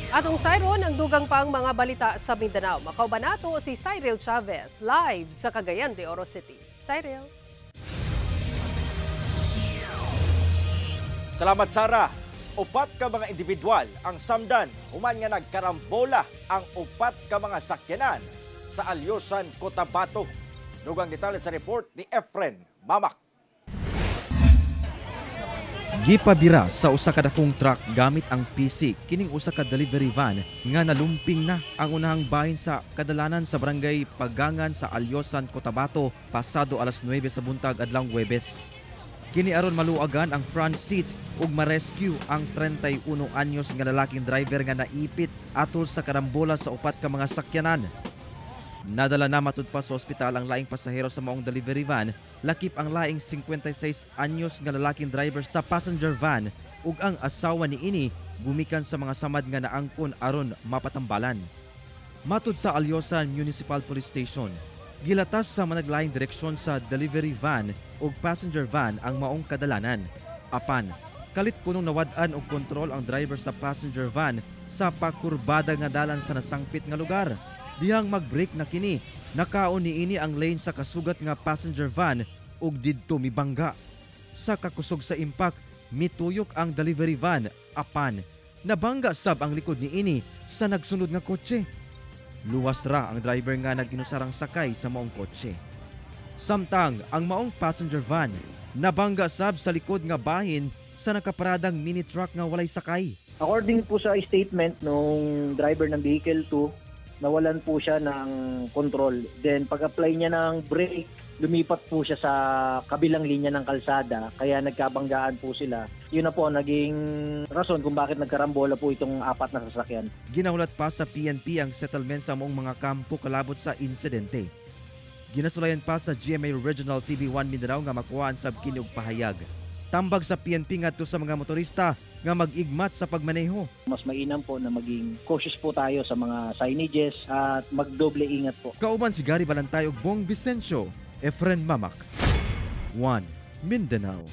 Atong Sayron ang dugang pang mga balita sa Mindanao. Makauban nato si Cyril Chavez live sa Cagayan de Oro City. Cyril. Salamat Sara. Upat ka mga individual ang samdan human nga nagkarambola ang upat ka mga sakyanan sa Alyosan, Cotabato. Dugang detalye sa report ni Efren Mamak. Gipabira sa usa ka dakong truck gamit ang PC kining usa ka delivery van nga nalumping na ang unahang bahin sa kadalanan sa barangay Pagangan sa Alyosan, Cotabato pasado alas 9 sa buntag adlawng Huwebes. Kini aron maluagan ang front seat ug ma-rescue ang 31 anyos nga lalaking driver nga naipit atol sa karambola sa upat ka mga sakyanan. Nadala na matud pa sa ospital ang laing pasahero sa maong delivery van, lakip ang laing 56 anyos nga lalaking driver sa passenger van ug ang asawa niini gumikan sa mga samad nga naangkon aron mapatambalan. Matud sa Alyosan Municipal Police Station, gilatas sa managlaing direksyon sa delivery van ug passenger van ang maong kadalanan. Apan, kalit punong nawad-an og kontrol ang driver sa passenger van sa pakurbada nga dalan sa nasangpit nga lugar. Dihang mag-brake na kini, nakaon niini ang lane sa kasugat nga passenger van ug didto mibangga. Sa kakusog sa impact, mituyok ang delivery van. Apan, nabangga sab ang likod niini sa nagsunod nga kotse. Luwas ra ang driver nga nag-inusarang sakay sa maong kotse. Samtang ang maong passenger van nabangga sab sa likod nga bahin sa nakaparadang mini truck nga walay sakay. According po sa statement nung driver ng vehicle 2, nawalan po siya ng control. Then pag-apply niya ng brake, lumipat po siya sa kabilang linya ng kalsada, kaya nagkabanggaan po sila. Yun na po naging rason kung bakit nagkarambola po itong apat na sasakyan. Ginaulat pa sa PNP ang settlement sa maong mga kampo kalabot sa insidente. Ginasulayan pa sa GMA Regional TV1 Mindanao nga makuhaan sab kini og pahayag. Tambag sa PNP ngadto sa mga motorista nga mag-igmat sa pagmaneho. Mas mainam po na maging cautious po tayo sa mga signages at magdoble ingat po. Kauban si Gary Balantay ug Bong Vicencio, Efren Mamak, 1 Mindanao.